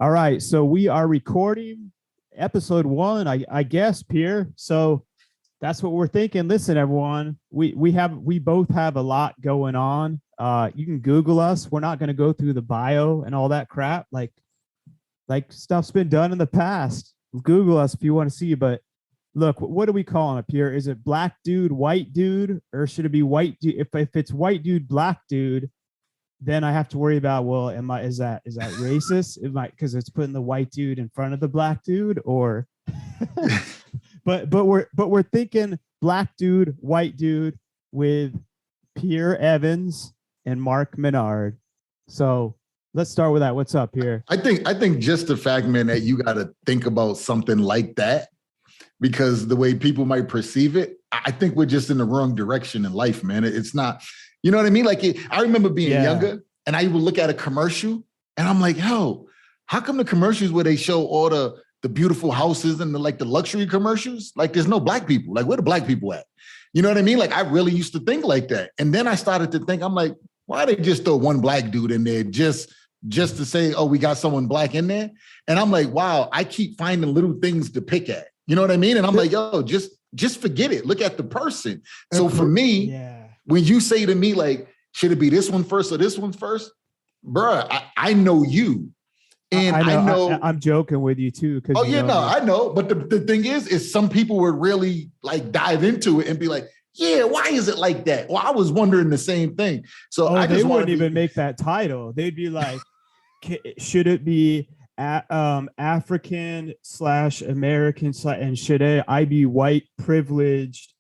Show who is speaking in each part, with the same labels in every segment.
Speaker 1: All right, so we are recording episode 1, I guess, Pierre. So that's what we're thinking. Listen, everyone, we both have a lot going on. You can Google us. We're not going to go through the bio and all that crap. Like stuff's been done in the past. Google us if you want to see. But look, what are we calling it, Pierre? Is it black dude, white dude, or should it be white dude? If it's white dude, black dude, then I have to worry about, well, is that racist? Because it's putting the white dude in front of the black dude, or but we're thinking black dude, white dude with Pierre Evans and Mark Minard. So let's start with that. What's up here?
Speaker 2: I think just the fact, man, that you got to think about something like that, because the way people might perceive it, I think we're just in the wrong direction in life, man. It's not. You know what I mean? Like, I remember being younger and I would look at a commercial and I'm like, yo, how come the commercials where they show all the beautiful houses and the luxury commercials, like there's no black people, like where the black people at? You know what I mean? Like I really used to think like that. And then I started to think, I'm like, why they just throw one black dude in there just to say, oh, we got someone black in there? And I'm like, wow, I keep finding little things to pick at. You know what I mean? And I'm like, yo, just forget it. Look at the person. So for me, when you say to me, like, should it be this one first or this one first? Bruh, I know you. And I know
Speaker 1: I'm joking with you too.
Speaker 2: Oh, yeah, no, I know. But the thing is some people would really like dive into it and be like, yeah, why is it like that? Well, I was wondering the same thing. So
Speaker 1: they wouldn't even make that title. They'd be like, should it be African / American / and should I be white privileged?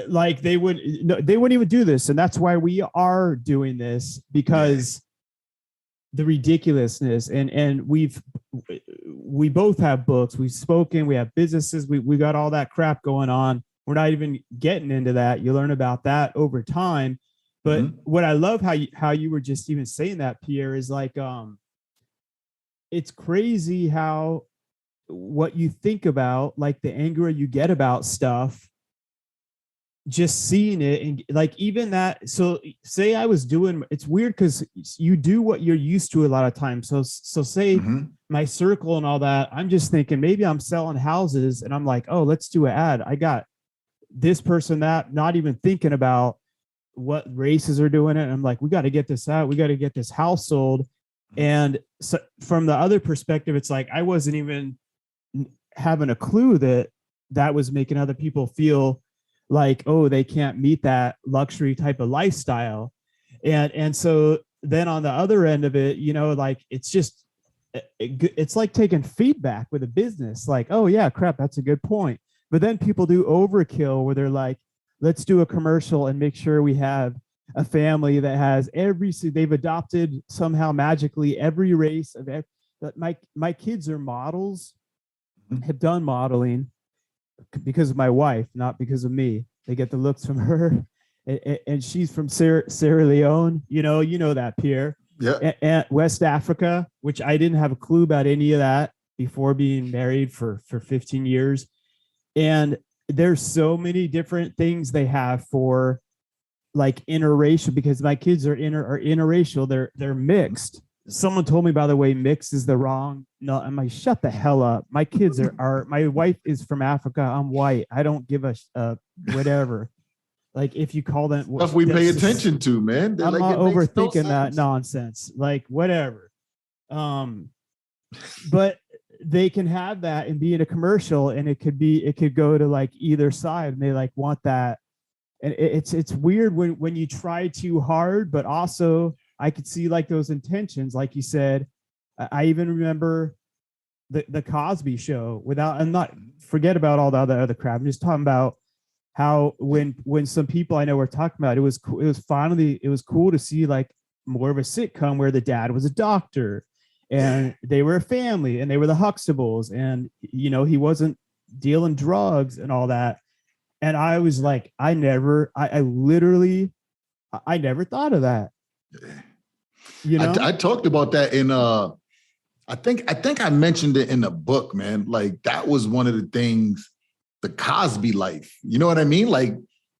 Speaker 1: Like they wouldn't even do this, and that's why we are doing this, because the ridiculousness, and we both have books, we've spoken, we have businesses, we got all that crap going on. We're not even getting into that. You learn about that over time. But what I love how you were just even saying that, Pierre, is like it's crazy how what you think about, like the anger you get about stuff, just seeing it, and like even that. So say I was doing, it's weird because you do what you're used to a lot of times. So say my circle and all that, I'm just thinking maybe I'm selling houses and I'm like, oh, let's do an ad. I got this person, that, not even thinking about what races are doing it. And I'm like, we got to get this out. We got to get this house sold. And so from the other perspective, it's like I wasn't even having a clue that was making other people feel like, oh, they can't meet that luxury type of lifestyle. And so then on the other end of it, you know, like it's like taking feedback with a business, like, oh yeah, crap, that's a good point. But then people do overkill where they're like, let's do a commercial and make sure we have a family that has they've adopted somehow magically every race of my kids are models, have done modeling because of my wife, not because of me. They get the looks from her, and she's from Sierra Leone. You know that, Pierre.
Speaker 2: Yeah.
Speaker 1: And West Africa, which I didn't have a clue about any of that before being married for 15 years. And there's so many different things they have for like interracial, because my kids are interracial. They're mixed. Someone told me, by the way, mixed is the wrong. No, I'm like, shut the hell up. My kids are my wife is from Africa. I'm white. I don't give a whatever. Like if you call them
Speaker 2: stuff we pay attention to, man.
Speaker 1: I'm not overthinking that nonsense. Like whatever. But they can have that and be in a commercial, and it could go to like either side, and they like want that. And it's weird when you try too hard, but also I could see like those intentions, like you said. I even remember the Cosby Show. I'm not forget about all the other crap. I'm just talking about how when some people I know were talking about it was cool to see like more of a sitcom where the dad was a doctor and they were a family and they were the Huxtables, and you know he wasn't dealing drugs and all that. And I was like, I never thought of that. You know,
Speaker 2: I talked about that in I think I mentioned it in the book, man. Like that was one of the things, the Cosby life. You know what I mean? Like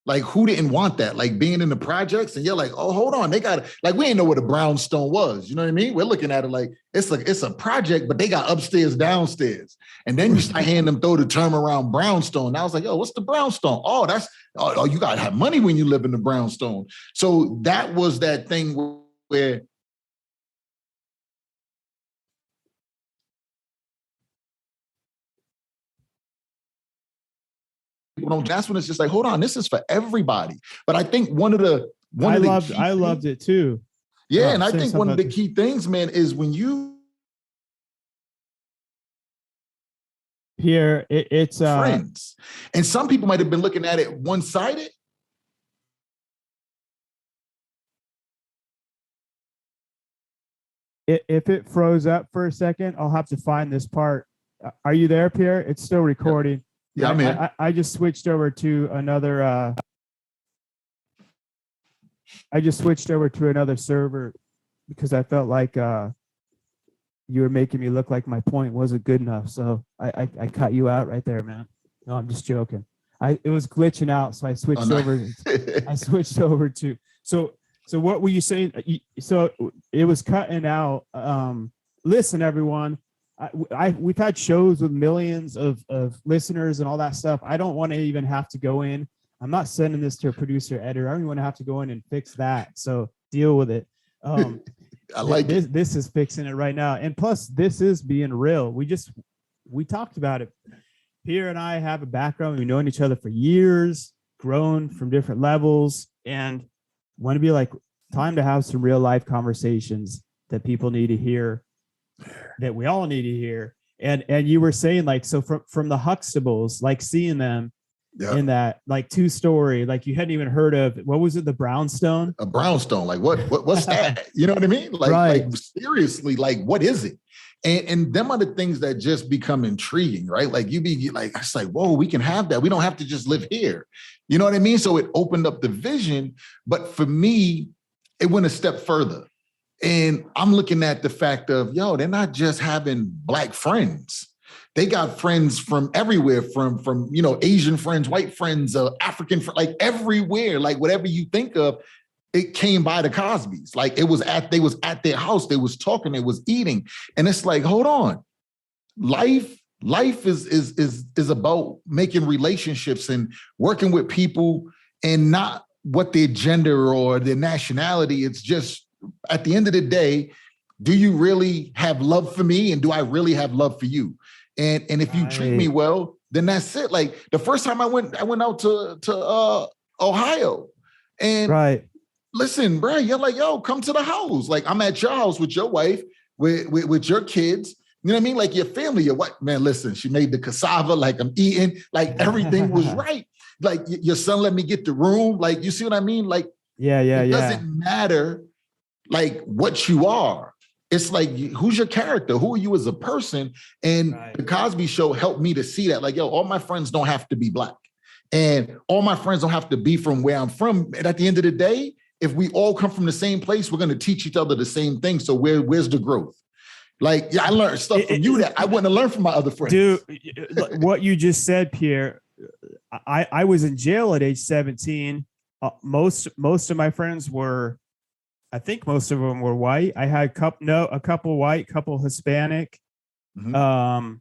Speaker 2: Like, who didn't want that? Like being in the projects, and you're like, oh, hold on, they got like, we didn't know what a brownstone was. You know what I mean? We're looking at it like it's a project, but they got upstairs, downstairs, and then you start hearing them throw the term around brownstone. And I was like, oh, what's the brownstone? Oh, you gotta have money when you live in the brownstone. So that was that thing where that's when it's just like, hold on, this is for everybody. But I think
Speaker 1: I loved it too.
Speaker 2: Yeah, and I think one of the key things, man, is when you
Speaker 1: Pierre, it's
Speaker 2: friends, and some people might have been looking at it one-sided.
Speaker 1: If it froze up for a second, I'll have to find this part. Are you there, Pierre? It's still recording.
Speaker 2: Yeah, I'm here.
Speaker 1: I just switched over to another. I just switched over to another server because I felt like you were making me look like my point wasn't good enough. So I cut you out right there, man. No, I'm just joking. It was glitching out, so I switched over. I switched over to so what were you saying? So it was cutting out. Listen, everyone. We've had shows with millions of listeners and all that stuff. I don't want to even have to go in. I'm not sending this to a producer editor. I don't even want to have to go in and fix that. So deal with it.
Speaker 2: I like
Speaker 1: this.
Speaker 2: it.
Speaker 1: This is fixing it right now. And plus, this is being real. We talked about it. Pierre and I have a background. We've known each other for years, grown from different levels, and want to be like, time to have some real life conversations that people need to hear, that we all need to hear. And you were saying, like, so from the Huxtables, like seeing them in that like 2-story, like you hadn't even heard of, what was it, the Brownstone?
Speaker 2: A brownstone, like what's that? You know what I mean? Like,
Speaker 1: right.
Speaker 2: Like seriously, like what is it? And them are the things that just become intriguing, right? Like you be like, it's like, whoa, we can have that. We don't have to just live here. You know what I mean? So it opened up the vision. But for me, it went a step further. And I'm looking at the fact of, they're not just having Black friends. They got friends from everywhere, from Asian friends, white friends, African friends, like everywhere, like whatever you think of, it came by the Cosbys. Like they was at their house, they was talking, they was eating. And it's like, hold on. Life is about making relationships and working with people, and not what their gender or their nationality. It's just, at the end of the day, do you really have love for me? And do I really have love for you? And if you treat me well, then that's it. Like the first time I went out to Ohio, and listen, bro, you're like, come to the house. Like I'm at your house with your wife, with your kids. You know what I mean? Like your family, your wife, man, listen, she made the cassava, like I'm eating, like everything was right. Like your son let me get the room. Like, you see what I mean? Like, it doesn't matter like what you are. It's like, who's your character? Who are you as a person? And the Cosby Show helped me to see that. Like, all my friends don't have to be Black. And all my friends don't have to be from where I'm from. And at the end of the day, if we all come from the same place, we're going to teach each other the same thing. So where's the growth? Like, I learned stuff from you that I wouldn't have learned from my other friends.
Speaker 1: Dude, what you just said, Pierre, I was in jail at age 17. Most of my friends were, I think most of them were white. I had a couple white, couple Hispanic. Mm-hmm.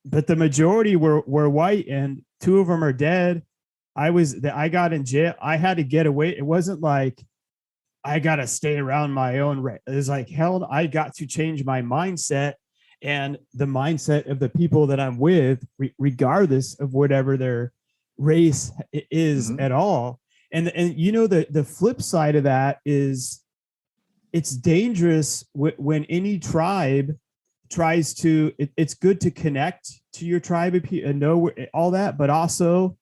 Speaker 1: But the majority were white, and 2 of them are dead. I got in jail. I had to get away. It wasn't like I got to stay around my own race. It was like, hell, I got to change my mindset and the mindset of the people that I'm with, regardless of whatever their race is at all. And the flip side of that is it's dangerous when any tribe tries to, it's good to connect to your tribe and know all that, but also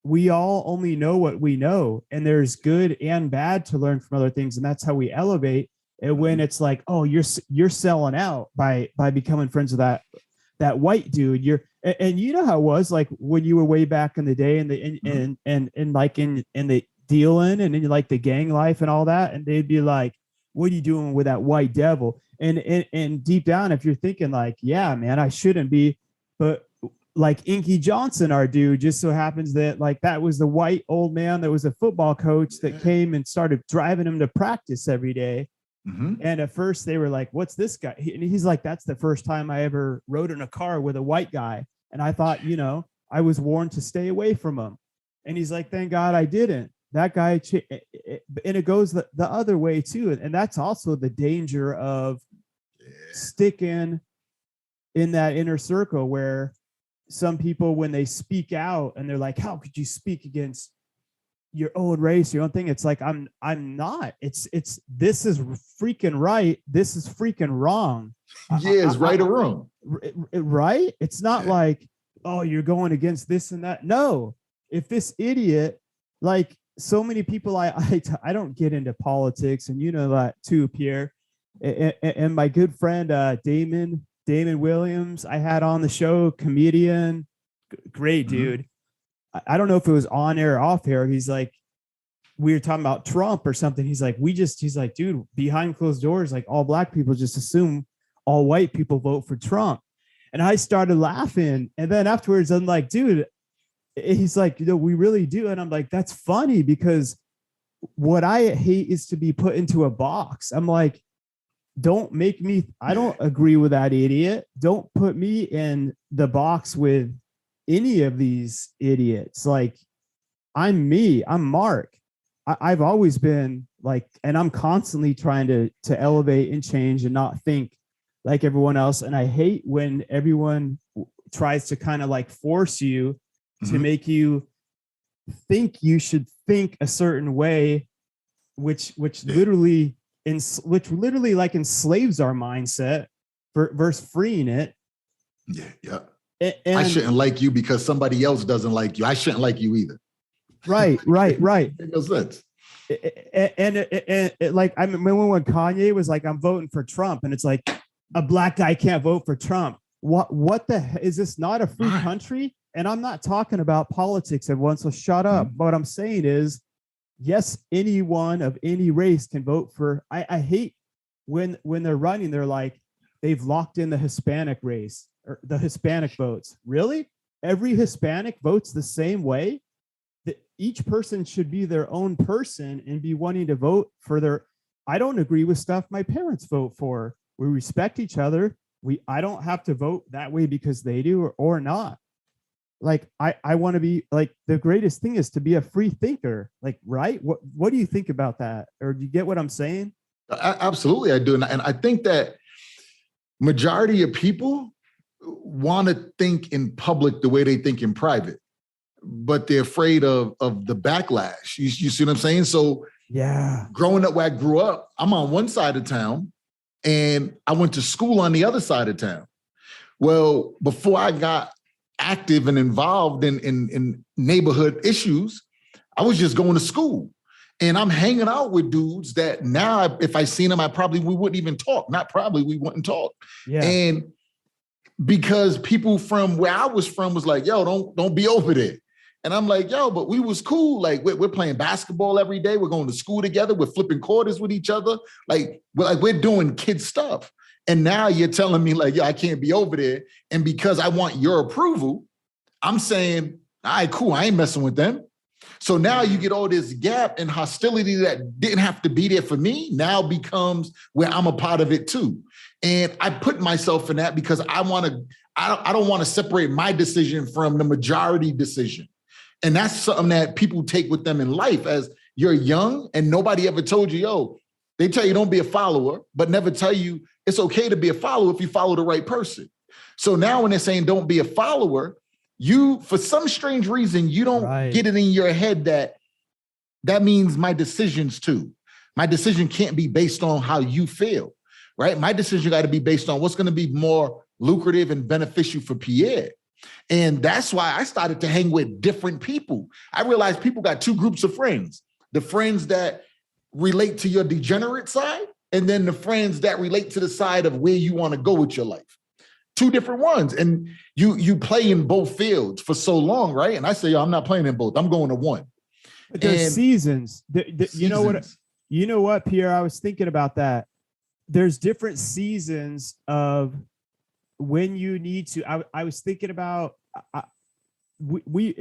Speaker 1: we all only know what we know, and there's good and bad to learn from other things. And that's how we elevate. And when it's like, oh, you're selling out by becoming friends with that white dude, and you know how it was like when you were way back in the day and like in the dealing and in like the gang life and all that, and they'd be like, what are you doing with that white devil? And deep down, if you're thinking like, yeah, man, I shouldn't be, but like Inky Johnson, our dude, just so happens that like that was the white old man that was a football coach that came and started driving him to practice every day. And at first they were like, what's this guy? And he's like, that's the first time I ever rode in a car with a white guy. And I thought, you know, I was warned to stay away from him. And he's like, thank God I didn't. That guy, and it goes the other way too. And that's also the danger of sticking in that inner circle where some people, when they speak out and they're like, how could you speak against your own race, your own thing? It's like, I'm not, it's, this is freaking right. This is freaking wrong.
Speaker 2: Yeah, it's right or wrong.
Speaker 1: Right. It's not like, oh, you're going against this and that. No, if this idiot, like so many people, I don't get into politics, and you know that too, Pierre, and my good friend, Damon Williams, I had on the show, comedian, great dude. I don't know if it was on air or off air. He's like, we were talking about Trump or something. He's like, he's like, dude, behind closed doors, like all black people just assume all white people vote for Trump. And I started laughing. And then afterwards, I'm like, dude, he's like, you know, we really do. And I'm like, that's funny, because what I hate is to be put into a box. I'm like, don't make me, I don't agree with that idiot. Don't put me in the box with any of these idiots. Like, I'm me, I'm Mark. I've always been like, and I'm constantly trying to elevate and change and not think like everyone else. And I hate when everyone tries to kind of like force you to make you think you should think a certain way, which literally like enslaves our mindset versus freeing it.
Speaker 2: Yeah.
Speaker 1: And
Speaker 2: I shouldn't like you because somebody else doesn't like you. I shouldn't like you either.
Speaker 1: Right.
Speaker 2: It makes sense.
Speaker 1: And like, I remember when Kanye was like, I'm voting for Trump, and it's like, a black guy can't vote for Trump. What the hell? Is this not a free country? And I'm not talking about politics, everyone, so shut up. What I'm saying is, yes, anyone of any race can vote for. I hate when they're running, they're like, they've locked in the Hispanic race or the Hispanic votes. Really? Every Hispanic votes the same way? That each person should be their own person and be wanting to vote for their. I don't agree with stuff my parents vote for. We respect each other. I don't have to vote that way because they do or not. Like, I want to be like, the greatest thing is to be a free thinker. Like, right? What do you think about that? Or do you get what I'm saying?
Speaker 2: Absolutely, I do. And I think that majority of people want to think in public the way they think in private, but they're afraid of the backlash. You see what I'm saying? So
Speaker 1: yeah,
Speaker 2: growing up where I grew up, I'm on one side of town and I went to school on the other side of town. Well, before I got active and involved in neighborhood issues, I was just going to school. And I'm hanging out with dudes that now, if I seen them, we wouldn't even talk. Not probably, we wouldn't talk.
Speaker 1: Yeah.
Speaker 2: And because people from where I was from was like, yo, don't be over there. And I'm like, yo, but we was cool. Like, we're playing basketball every day. We're going to school together. We're flipping quarters with each other. We're doing kid stuff. And now you're telling me like, yo, I can't be over there. And because I want your approval, I'm saying, all right, cool, I ain't messing with them. So now you get all this gap and hostility that didn't have to be there for me now becomes where I'm a part of it too. And I put myself in that because I don't want to separate my decision from the majority decision. And that's something that people take with them in life as you're young and nobody ever told you, yo, they tell you don't be a follower, but never tell you it's okay to be a follower if you follow the right person. So now when they're saying don't be a follower, you, for some strange reason, you don't get it in your head that means my decisions too. My decision can't be based on how you feel, right? My decision got to be based on what's going to be more lucrative and beneficial for Pierre. And that's why I started to hang with different people. I realized people got two groups of friends: the friends that relate to your degenerate side, and then the friends that relate to the side of where you want to go with your life. Two different ones. And you play in both fields for so long, right? And I say, yo, I'm not playing in both. I'm going to one.
Speaker 1: But there's seasons. You know what, Pierre? I was thinking about that. There's different seasons of when you need to. I was thinking about, I, we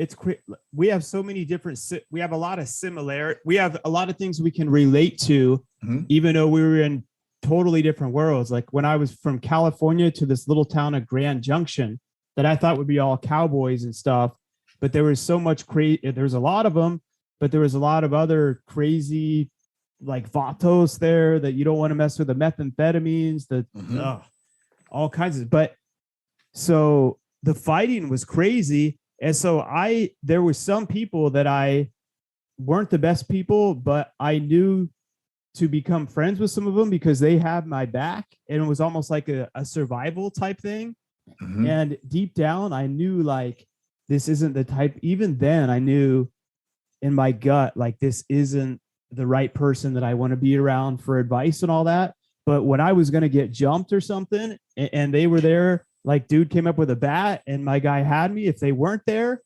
Speaker 1: have so many different, we have a lot of similarity. We have a lot of things we can relate to, even though we were in totally different worlds. Like when I was from California to this little town of Grand Junction that I thought would be all cowboys and stuff, but there was so much crazy. There's a lot of them, but there was a lot of other crazy, like vatos there that you don't want to mess with, the methamphetamines, all kinds of. But so the fighting was crazy. And so there were some people that I weren't the best people, but I knew to become friends with some of them because they had my back, and it was almost like a survival type thing. And deep down, I knew like, this isn't the type, even then I knew in my gut, like this isn't the right person that I want to be around for advice and all that. But when I was going to get jumped or something and they were there, like dude came up with a bat and my guy had me, if they weren't there,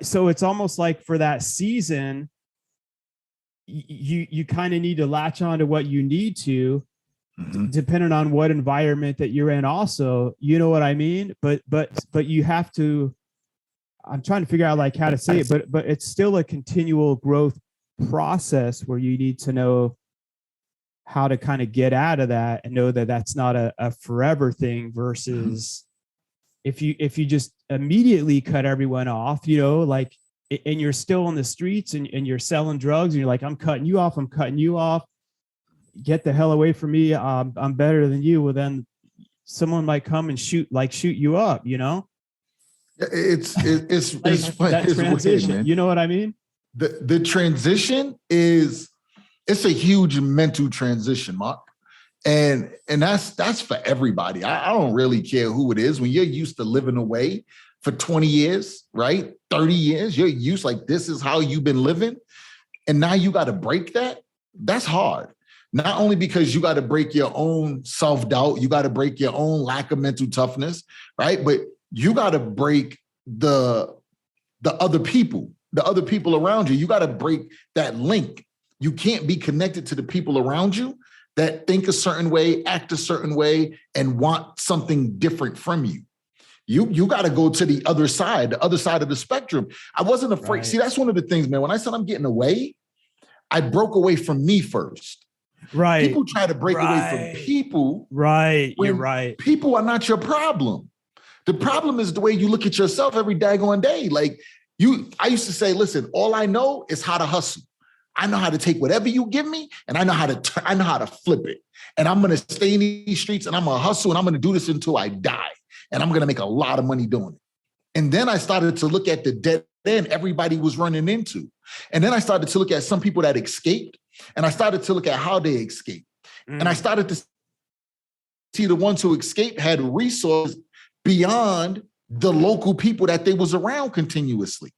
Speaker 1: so it's almost like for that season, you kind of need to latch on to what you need to, depending on what environment that you're in also, you know what I mean? But you have to, I'm trying to figure out like how to say it, but it's still a continual growth process where you need to know how to kind of get out of that and know that that's not a forever thing versus if you just immediately cut everyone off, you know, like, and you're still on the streets and you're selling drugs and you're like, I'm cutting you off. Get the hell away from me. I'm better than you. Well, then someone might come and shoot you up, you know?
Speaker 2: It's
Speaker 1: like
Speaker 2: it's fun.
Speaker 1: That
Speaker 2: it's
Speaker 1: transition,
Speaker 2: weird, man.
Speaker 1: You know what I mean?
Speaker 2: The transition it's a huge mental transition, Mark. And that's for everybody. I don't really care who it is. When you're used to living away for 20 years, right? 30 years, you're used like this is how you've been living. And now you got to break that. That's hard. Not only because you got to break your own self-doubt, you got to break your own lack of mental toughness, right? But you got to break the other people around you. You got to break that link. You can't be connected to the people around you that think a certain way, act a certain way, and want something different from you. You got to go to the other side of the spectrum. I wasn't afraid. Right. See, that's one of the things, man. When I said I'm getting away, I broke away from me first.
Speaker 1: Right.
Speaker 2: People try to break away from people.
Speaker 1: Right. You're right.
Speaker 2: People are not your problem. The problem is the way you look at yourself every daggone day. Like I used to say, listen, all I know is how to hustle. I know how to take whatever you give me, and I know how to flip it. And I'm going to stay in these streets, and I'm going to hustle, and I'm going to do this until I die. And I'm going to make a lot of money doing it. And then I started to look at the dead end everybody was running into. And then I started to look at some people that escaped, and I started to look at how they escaped. And I started to see the ones who escaped had resources beyond the local people that they was around continuously.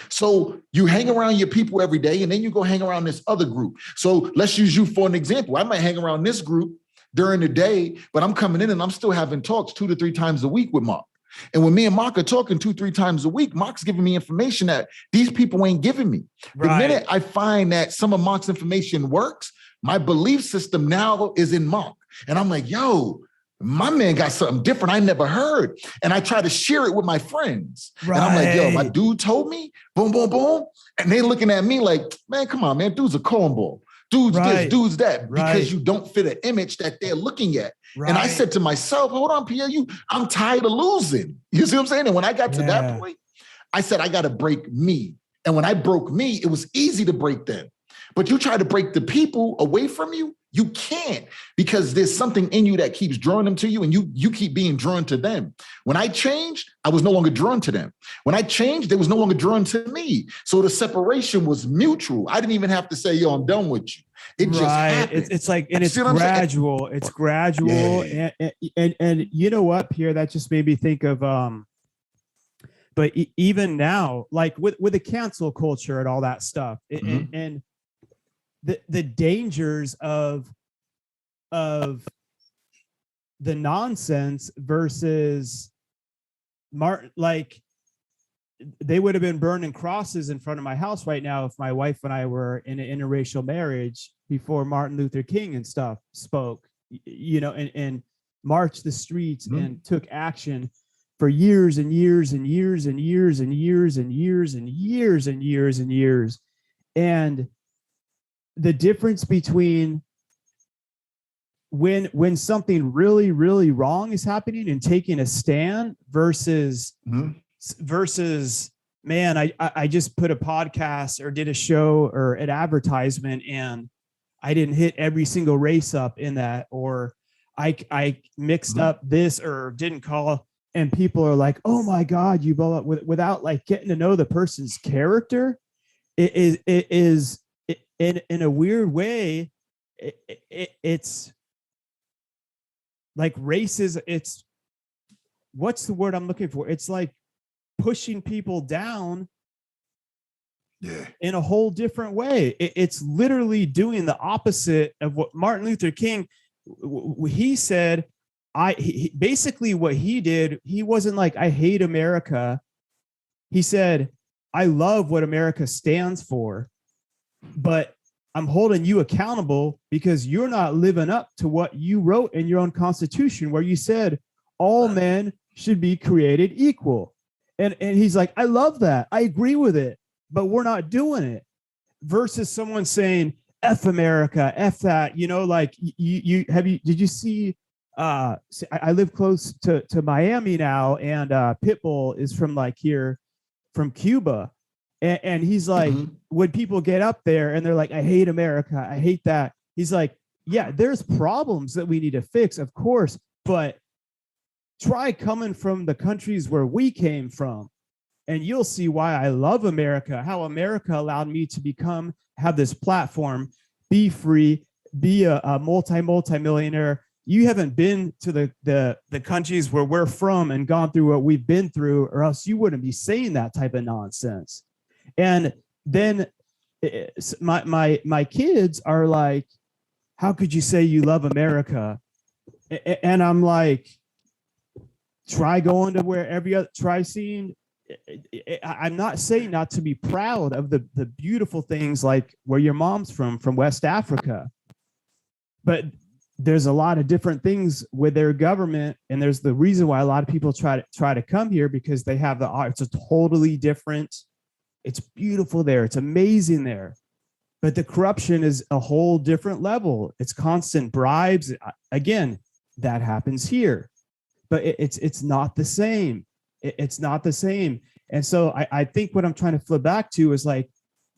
Speaker 2: So you hang around your people every day, and then you go hang around this other group. So let's use you for an example. I might hang around this group during the day, but I'm coming in and I'm still having talks 2 to 3 times a week with Mark. And when me and Mark are talking 2-3 times a week, Mark's giving me information that these people ain't giving me. The minute I find that some of Mark's information works, my belief system now is in Mark. And I'm like, yo, my man got something different I never heard. And I try to share it with my friends. Right. And I'm like, yo, my dude told me, boom, boom, boom. And they looking at me like, man, come on, man, dude's a cornball. Dude's this, dude's that, because you don't fit an image that they're looking at. Right. And I said to myself, hold on, Pierre, I'm tired of losing. You see what I'm saying? And when I got to that point, I said, I got to break me. And when I broke me, it was easy to break them. But you try to break the people away from you, you can't, because there's something in you that keeps drawing them to you, and you keep being drawn to them. When I changed, I was no longer drawn to them. When I changed, they was no longer drawn to me. So the separation was mutual. I didn't even have to say, yo, I'm done with you. It just happened.
Speaker 1: It's like, and it's gradual. It's gradual. Yeah. And you know what, Pierre, that just made me think of, but even now, like with the cancel culture and all that stuff, and the dangers of the nonsense versus Martin, like they would have been burning crosses in front of my house right now if my wife and I were in an interracial marriage before Martin Luther King and stuff spoke, you know, and marched the streets and took action. for years and years and years and years and years and years and years and years and years. And the difference between when something really, really wrong is happening and taking a stand versus man, I just put a podcast or did a show or an advertisement and I didn't hit every single race up in that, or I mixed up this or didn't call, and people are like, oh my God, you blow up without like getting to know the person's character. It is in a weird way. It's like races. It's, what's the word I'm looking for? It's like pushing people down in a whole different way. It's literally doing the opposite of what Martin Luther King, he said. Basically what he did, he wasn't like, I hate America. He said, I love what America stands for, but I'm holding you accountable because you're not living up to what you wrote in your own constitution, where you said all men should be created equal. And he's like, I love that. I agree with it, but we're not doing it. Versus someone saying, F America, F that, you know, like did you see, I live close to Miami now, and Pitbull is from like here, from Cuba. And he's like, when people get up there and they're like, I hate America, I hate that. He's like, yeah, there's problems that we need to fix, of course, but try coming from the countries where we came from, and you'll see why I love America, how America allowed me to have this platform, be free, be a multi-millionaire. You haven't been to the countries where we're from and gone through what we've been through, or else you wouldn't be saying that type of nonsense. And then my kids are like, how could you say you love America? And I'm like, try going to try seeing. I'm not saying not to be proud of the beautiful things like where your mom's from West Africa, but there's a lot of different things with their government. And there's the reason why a lot of people try to come here, because they have the art. It's a totally different, it's beautiful there. It's amazing there. But the corruption is a whole different level. It's constant bribes. Again, that happens here, but it's not the same. It's not the same. And so I think what I'm trying to flip back to is like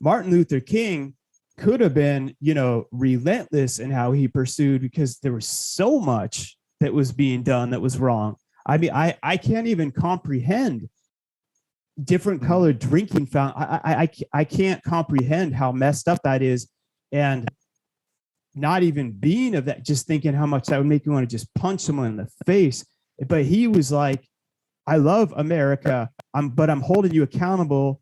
Speaker 1: Martin Luther King could have been, relentless in how he pursued, because there was so much that was being done that was wrong. I mean, I can't even comprehend different colored drinking fountain. I can't comprehend how messed up that is. And not even being of that, just thinking how much that would make you want to just punch someone in the face. But he was like, I love America, but I'm holding you accountable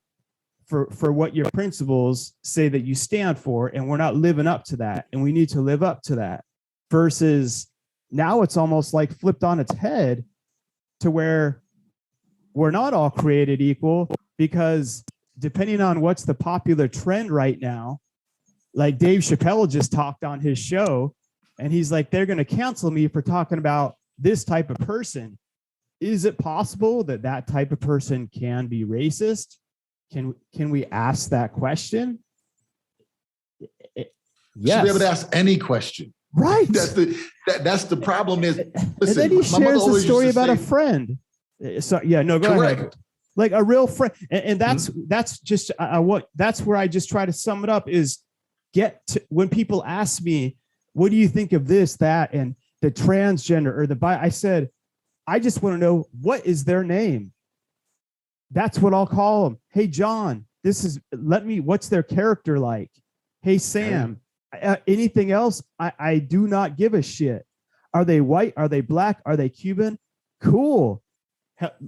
Speaker 1: for what your principles say that you stand for, and we're not living up to that, and we need to live up to that. Versus now it's almost like flipped on its head to where we're not all created equal, because depending on what's the popular trend right now, like Dave Chappelle just talked on his show, and he's like, they're going to cancel me for talking about this type of person. Is it possible that that type of person can be racist? Can we ask that question? Yes.
Speaker 2: Should be able to ask any question.
Speaker 1: Right.
Speaker 2: That's the problem is, listen,
Speaker 1: and then he shares a story about a friend. So yeah, no, go ahead. Like a real friend. And that's just that's where I just try to sum it up is when people ask me, what do you think of this, that, and the transgender or the bi? I said, I just want to know, what is their name? That's what I'll call them. Hey, John, what's their character like? Hey, Sam, anything else? I do not give a shit. Are they white? Are they black? Are they Cuban? Cool.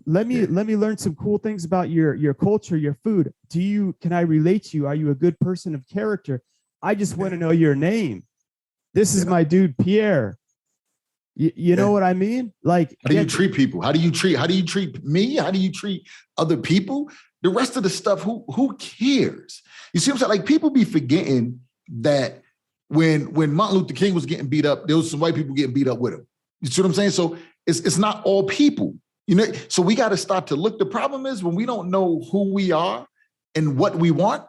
Speaker 1: Let me learn some cool things about your culture, your food. Can I relate to you? Are you a good person of character? I just want to know your name. This is my dude, Pierre. You know what I mean? Like,
Speaker 2: how do you treat people? How do you treat me? How do you treat other people? The rest of the stuff, who cares? You see what I'm saying? Like, people be forgetting that when Martin Luther King was getting beat up, there was some white people getting beat up with him. You see what I'm saying? So it's not all people. You know, so we got to start to look. The problem is when we don't know who we are and what we want,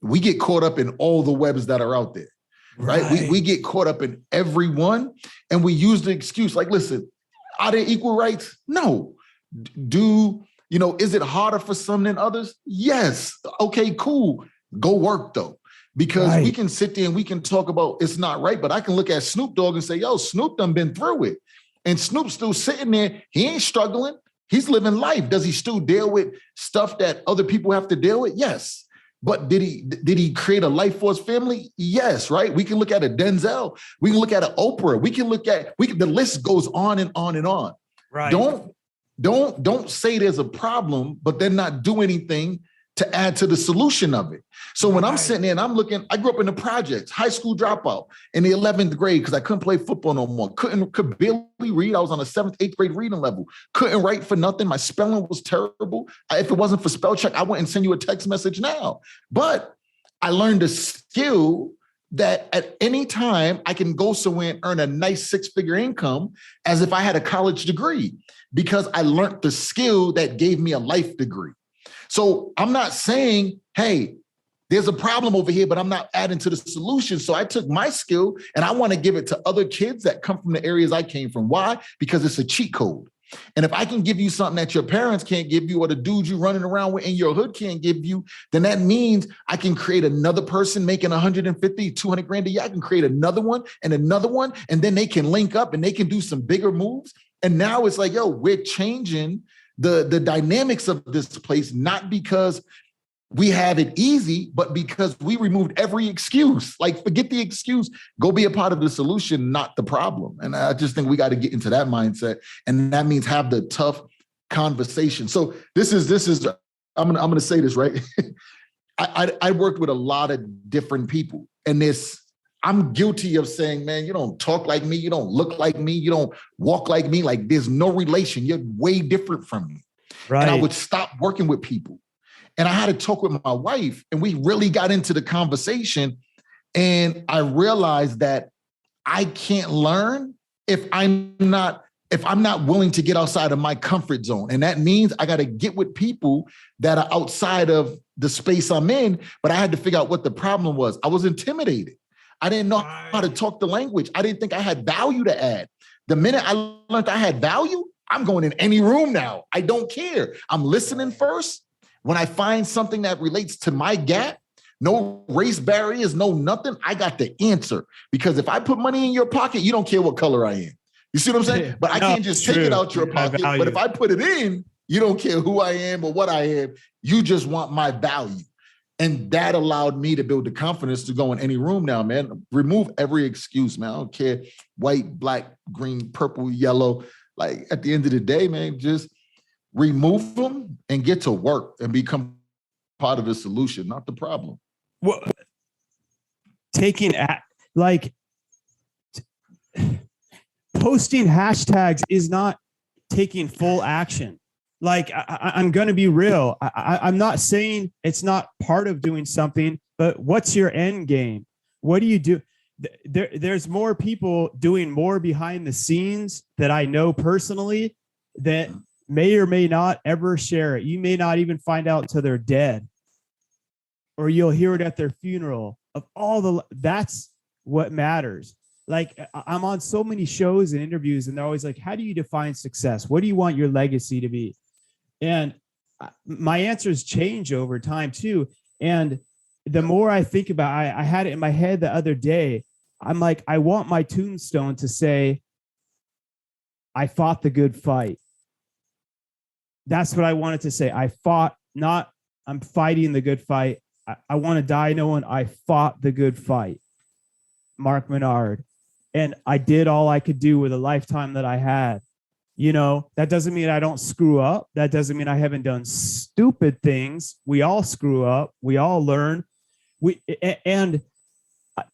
Speaker 2: we get caught up in all the webs that are out there, right? We get caught up in every one, and we use the excuse like, listen, are there equal rights? No. Is it harder for some than others? Yes. Okay, cool. Go work though. Because we can sit there and we can talk about it's not right, but I can look at Snoop Dogg and say, yo, Snoop done been through it. And Snoop's still sitting there. He ain't struggling. He's living life. Does he still deal with stuff that other people have to deal with? Yes. But did he create a life for his family? Yes, right? We can look at a Denzel. We can look at an Oprah. The list goes on and on and on.
Speaker 1: Right.
Speaker 2: Don't say there's a problem, but then not do anything to add to the solution of it. So when I'm sitting there and I'm looking, I grew up in the projects, high school dropout in the 11th grade because I couldn't play football no more. Could barely read. I was on a 7th, 8th grade reading level. Couldn't write for nothing. My spelling was terrible. If it wasn't for spell check, I wouldn't send you a text message now. But I learned a skill that at any time I can go somewhere and earn a nice 6-figure income as if I had a college degree because I learned the skill that gave me a life degree. So I'm not saying, hey, there's a problem over here, but I'm not adding to the solution. So I took my skill and I want to give it to other kids that come from the areas I came from. Why? Because it's a cheat code. And if I can give you something that your parents can't give you or the dude you running around with in your hood can't give you, then that means I can create another person making 150, 200 grand a year. I can create another one, and then they can link up and they can do some bigger moves. And now it's like, yo, we're changing the dynamics of this place, not because we have it easy, but because we removed every excuse. Like, forget the excuse, go be a part of the solution, not the problem. And I just think we got to get into that mindset. And that means have the tough conversation. So this is, I'm gonna say this, right? I worked with a lot of different people, and I'm guilty of saying, man, you don't talk like me, you don't look like me, you don't walk like me, like there's no relation. You're way different from me. Right. And I would stop working with people. And I had to talk with my wife, and we really got into the conversation. And I realized that I can't learn if I'm not willing to get outside of my comfort zone. And that means I got to get with people that are outside of the space I'm in. But I had to figure out what the problem was. I was intimidated. I didn't know how to talk the language. I didn't think I had value to add. The minute I learned I had value, I'm going in any room now. I don't care. I'm listening first. When I find something that relates to my gap, no race barriers, no nothing, I got the answer. Because if I put money in your pocket, you don't care what color I am. You see what I'm saying? But I can't just take it out your pocket. But if I put it in, you don't care who I am or what I am. You just want my value. And that allowed me to build the confidence to go in any room now, man. Remove every excuse, man. I don't care, white, black, green, purple, yellow. Like, at the end of the day, man, just remove them and get to work and become part of the solution, not the problem.
Speaker 1: Well, posting hashtags is not taking full action. Like, I'm going to be real. I'm not saying it's not part of doing something, but what's your end game? What do you do? There's more people doing more behind the scenes that I know personally that may or may not ever share it. You may not even find out till they're dead, or you'll hear it at their funeral. That's what matters. Like, I'm on so many shows and interviews, and they're always like, how do you define success? What do you want your legacy to be? And my answers change over time too. And the more I think about, I had it in my head the other day. I'm like, I want my tombstone to say, I fought the good fight. That's what I wanted to say. I fought, not I'm fighting the good fight. I want to die knowing I fought the good fight. Mark Minard. And I did all I could do with the lifetime that I had. You know, that doesn't mean I don't screw up. That doesn't mean I haven't done stupid things. We all screw up. We all learn. And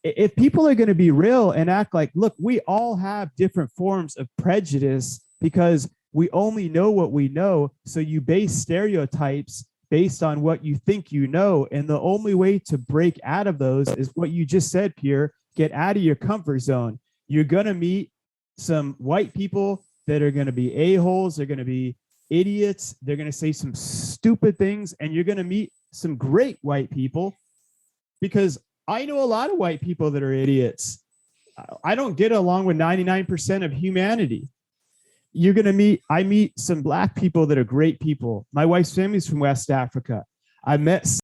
Speaker 1: if people are going to be real and act like, look, we all have different forms of prejudice because we only know what we know. So you base stereotypes based on what you think you know. And the only way to break out of those is what you just said, Pierre. Get out of your comfort zone. You're going to meet some white people that are going to be a-holes. They're going to be idiots. They're going to say some stupid things, and you're going to meet some great white people, because I know a lot of white people that are idiots. I don't get along with 99% of humanity. You're going to I meet some black people that are great people. My wife's family's from West Africa. I met